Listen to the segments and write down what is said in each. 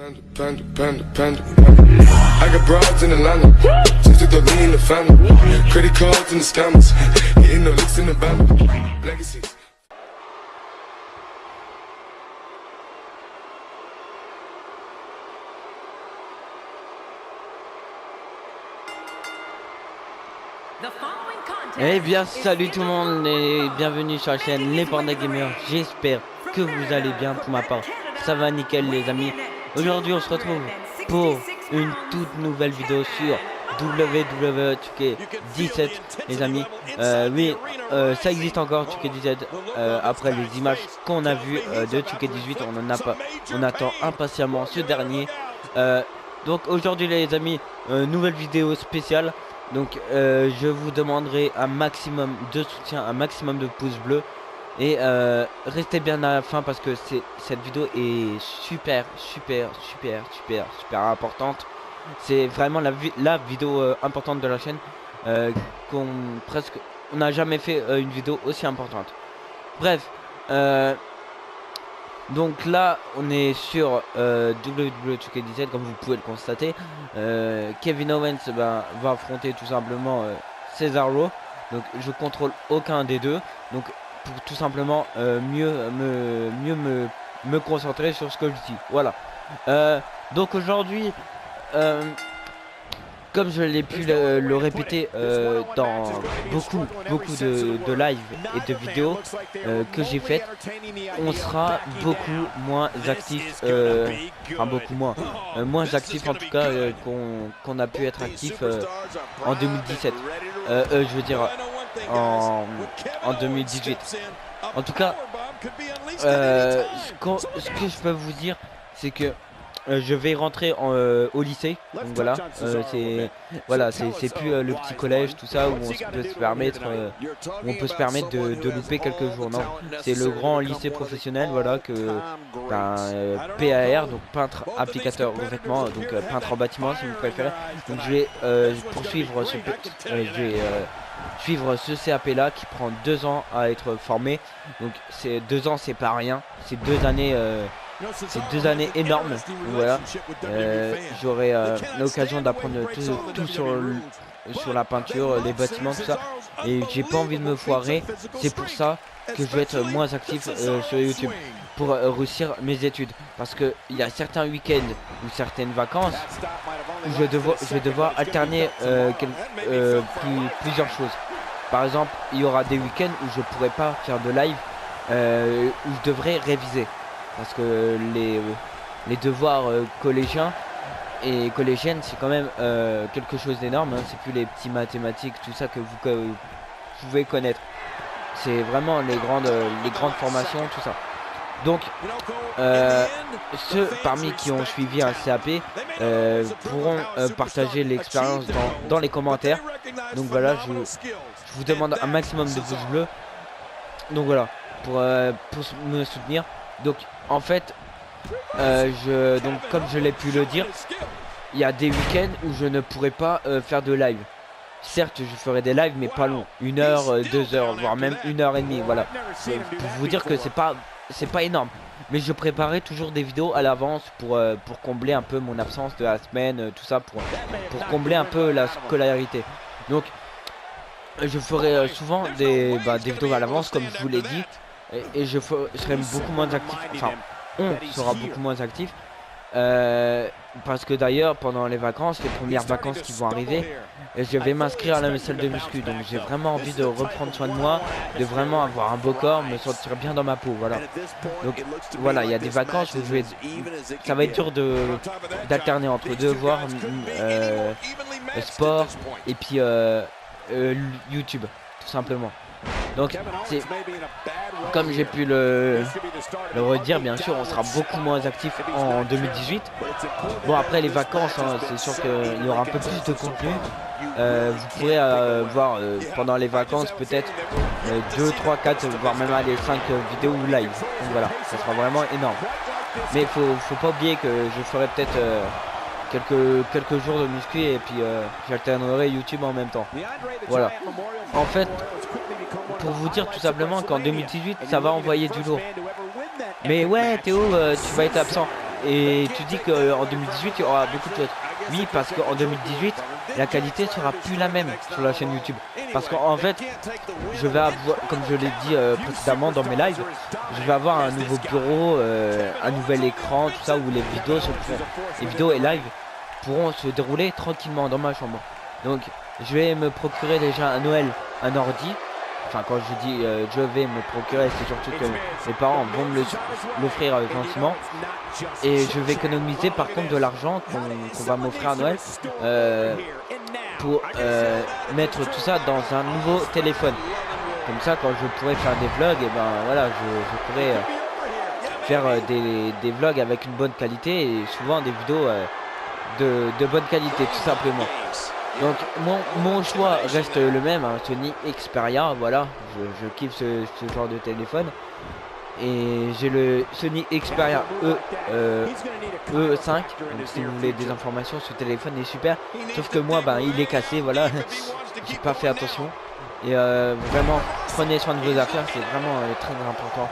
I got broads in Atlanta, just to lean in the family. Credit cards and the scammers, hitting the licks in the band. Legacies. Eh bien salut tout le monde et bienvenue sur la chaîne Les Panda Gamers. J'espère que vous allez bien. Pour ma part ça va nickel les amis. Aujourd'hui on se retrouve pour une toute nouvelle vidéo sur WWE 2K17 les amis. Oui ça existe encore 2K17 après les images qu'on a vues de 2K18. On attend impatiemment ce dernier. Donc aujourd'hui les amis, nouvelle vidéo spéciale. Donc je vous demanderai un maximum de soutien, un maximum de pouces bleus. Et restez bien à la fin parce que cette vidéo est super importante. C'est vraiment la vidéo importante de la chaîne. On n'a jamais fait une vidéo aussi importante. Bref, donc là on est sur WWE 2K17 comme vous pouvez le constater. Kevin Owens va affronter tout simplement Cesaro. Donc je contrôle aucun des deux. Donc pour tout simplement mieux me concentrer sur ce que je dis. Voilà. Donc aujourd'hui comme je l'ai pu le répéter dans beaucoup de live et de vidéos que j'ai faites, on sera beaucoup moins actif, enfin beaucoup moins actif en tout cas qu'on a pu être actif en 2017. Je veux dire en 2018. En tout cas, ce que je peux vous dire, c'est que je vais rentrer au lycée, donc voilà, c'est plus le petit collège, tout ça où on peut se permettre, de louper quelques jours. Non, c'est le grand lycée professionnel, voilà, PAR, donc peintre applicateur revêtement, donc peintre en bâtiment si vous préférez. Donc je vais poursuivre suivre ce CAP là qui prend 2 ans à être formé. Donc c'est 2 ans, c'est pas rien, c'est 2 années. C'est 2 années énormes. Donc voilà, j'aurai l'occasion d'apprendre tout sur la peinture, les bâtiments, tout ça. Et j'ai pas envie de me foirer. C'est pour ça que je vais être moins actif sur YouTube pour réussir mes études. Parce que il y a certains week-ends ou certaines vacances où je vais devoir alterner plusieurs choses. Par exemple, il y aura des week-ends où je pourrai pas faire de live, où je devrais réviser. Parce que les devoirs collégiens et collégiennes, c'est quand même quelque chose d'énorme, hein. C'est plus les petits mathématiques, tout ça que vous pouvez connaître. C'est vraiment les grandes formations, tout ça. Donc, ceux parmi qui ont suivi un CAP pourront partager l'expérience dans les commentaires. Donc voilà, je vous demande un maximum de pouces bleus. Donc voilà, pour me soutenir. Donc en fait, donc comme je l'ai pu le dire, il y a des week-ends où je ne pourrai pas faire de live. Certes, je ferai des lives, mais pas long, 1 heure, 2 heures, voire même 1h30. Voilà, pour vous dire que c'est pas énorme. Mais je préparais toujours des vidéos à l'avance pour combler un peu mon absence de la semaine, tout ça, pour combler un peu la scolarité. Donc je ferai souvent des vidéos à l'avance, comme je vous l'ai dit. Et je serai beaucoup moins actif, enfin on sera beaucoup moins actif parce que d'ailleurs pendant les vacances, les premières vacances qui vont arriver, je vais m'inscrire à la salle de muscu. Donc j'ai vraiment envie de reprendre soin de moi, de vraiment avoir un beau corps, me sentir bien dans ma peau, voilà. Donc voilà, il y a des vacances où ça va être dur d'alterner entre devoirs, sport et puis YouTube tout simplement. Donc c'est comme j'ai pu le redire, bien sûr on sera beaucoup moins actif en 2018. Bon après les vacances, hein, c'est sûr qu'il y aura un peu plus de contenu. Vous pourrez voir pendant les vacances peut-être 2, 3, 4 voire même aller 5 vidéos ou live. Donc voilà, ça sera vraiment énorme. Mais faut pas oublier que je ferai peut-être quelques jours de muscu et puis j'alternerai YouTube en même temps. Voilà. En fait, pour vous dire tout simplement qu'en 2018 ça va envoyer du lourd. Mais ouais Théo, tu vas être absent. Et tu dis qu'en 2018 il y aura beaucoup de choses. Oui, parce qu'en 2018 la qualité sera plus la même sur la chaîne YouTube. Parce qu'en fait, je vais avoir, comme je l'ai dit précédemment dans mes lives, je vais avoir un nouveau bureau, un nouvel écran, tout ça, où les vidéos et live pourront se dérouler tranquillement dans ma chambre. Donc je vais me procurer déjà à Noël un ordi. Enfin, quand je dis je vais me procurer, c'est surtout que mes parents vont me l'offrir gentiment. Et je vais économiser par contre de l'argent qu'on va m'offrir à Noël pour mettre tout ça dans un nouveau téléphone. Comme ça, quand je pourrai faire des vlogs, et ben voilà, je pourrai faire des vlogs avec une bonne qualité et souvent des vidéos de bonne qualité, tout simplement. Donc mon choix reste le même, hein, Sony Xperia, voilà, je kiffe ce genre de téléphone. Et j'ai le Sony Xperia E5, donc si vous voulez des informations, ce téléphone est super. Sauf que moi, ben, il est cassé, voilà, j'ai pas fait attention. Et vraiment, prenez soin de vos affaires, c'est vraiment très important.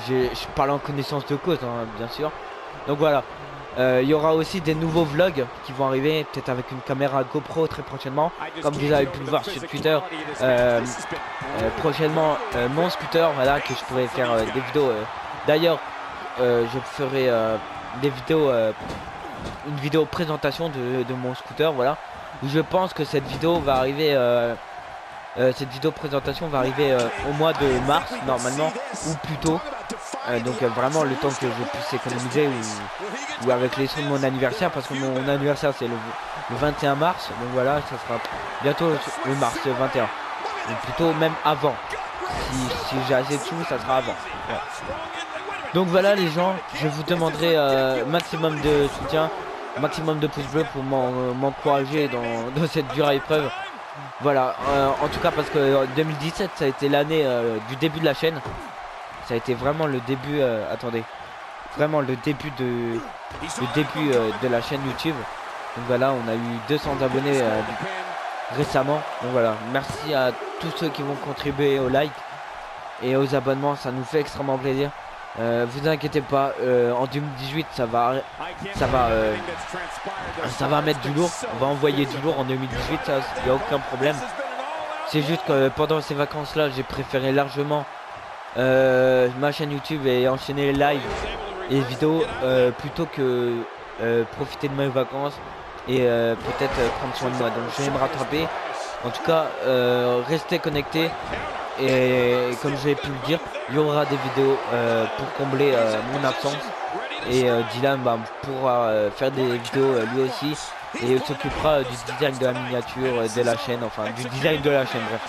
Je parle en connaissance de cause, hein, bien sûr. Donc voilà. Il y aura aussi des nouveaux vlogs qui vont arriver, peut-être avec une caméra GoPro très prochainement, comme vous avez pu le voir sur Twitter. Prochainement mon scooter, voilà, que je pourrais faire des vidéos. D'ailleurs, je ferai des vidéos, une vidéo présentation de mon scooter, voilà. Je pense que cette vidéo va arriver, cette vidéo présentation va arriver au mois de mars normalement, ou plus tôt. Donc vraiment le temps que je puisse économiser ou avec les sous de mon anniversaire, parce que mon anniversaire c'est le 21 mars, donc voilà, ça sera bientôt le mars 21, ou plutôt même avant, si j'ai assez de sous ça sera avant, ouais. Donc voilà les gens, je vous demanderai maximum de soutien, maximum de pouces bleus pour m'encourager dans cette dure épreuve. Voilà, en tout cas parce que 2017 ça a été l'année du début de la chaîne. Ça a été vraiment le début, attendez, vraiment le début de la chaîne YouTube. Donc voilà, on a eu 200 abonnés récemment. Donc voilà, merci à tous ceux qui vont contribuer au like et aux abonnements, ça nous fait extrêmement plaisir. Vous inquiétez pas, en 2018 ça va mettre du lourd. On va envoyer du lourd en 2018, ça, il n'y a aucun problème. C'est juste que pendant ces vacances là, j'ai préféré largement ma chaîne YouTube et enchaîner les lives et les vidéos plutôt que profiter de mes vacances et peut-être prendre soin de moi. Donc je vais me rattraper. En tout cas, restez connectés et comme j'ai pu le dire, il y aura des vidéos pour combler mon absence. Et Dylan pourra faire des vidéos lui aussi et s'occupera du design de la miniature de la chaîne, enfin du design de la chaîne, bref.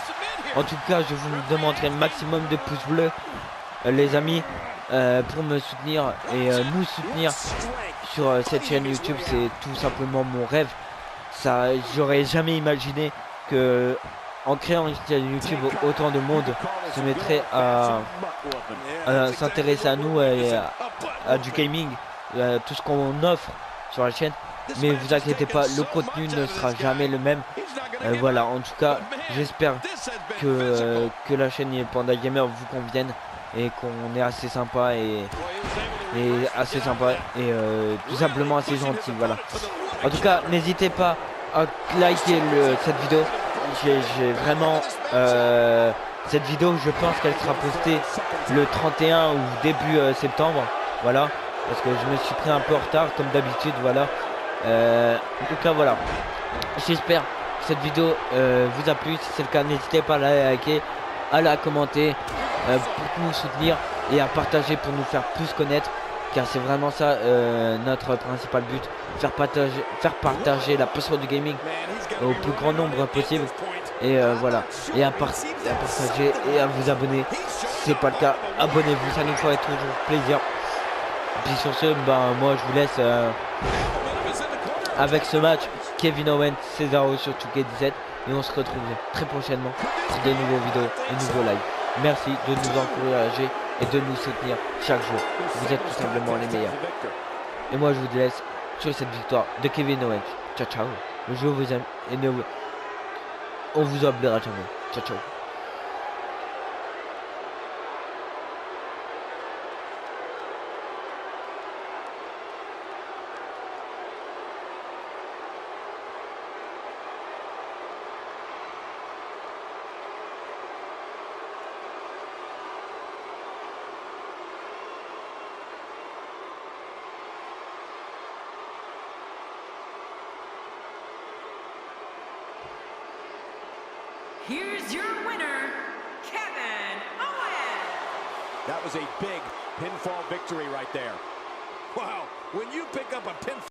En tout cas, je vous demanderai le maximum de pouces bleus, les amis, pour me soutenir et nous soutenir sur cette chaîne YouTube. C'est tout simplement mon rêve. Ça, j'aurais jamais imaginé que en créant une chaîne YouTube, autant de monde se mettrait à s'intéresser à nous et à du gaming, tout ce qu'on offre sur la chaîne. Mais vous inquiétez pas, le contenu ne sera jamais le même. Voilà, en tout cas, j'espère que la chaîne Panda Gamer vous convienne et qu'on est assez sympa et tout simplement assez gentil. Voilà. En tout cas, n'hésitez pas à liker cette vidéo. J'ai vraiment cette vidéo, je pense qu'elle sera postée le 31 ou début septembre. Voilà, parce que je me suis pris un peu en retard comme d'habitude. Voilà. En tout cas voilà, j'espère que cette vidéo vous a plu. Si c'est le cas, n'hésitez pas à la liker, à la commenter pour nous soutenir et à partager pour nous faire plus connaître, car c'est vraiment ça notre principal but, faire partager la passion du gaming au plus grand nombre possible. Et voilà, et à partager et à vous abonner. Si c'est pas le cas, abonnez-vous, ça nous ferait toujours plaisir. Et puis sur ce, moi je vous laisse avec ce match Kevin Owens Cesaro sur 2K17 et on se retrouve très prochainement pour de nouveaux vidéos et nouveaux lives. Merci de nous encourager et de nous soutenir chaque jour. Vous êtes tout simplement les meilleurs. Et moi je vous laisse sur cette victoire de Kevin Owens. Ciao ciao. Je vous aime et on vous oubliera jamais. Ciao ciao. Here's your winner, Kevin Owens. That was a big pinfall victory right there. Wow, when you pick up a pinfall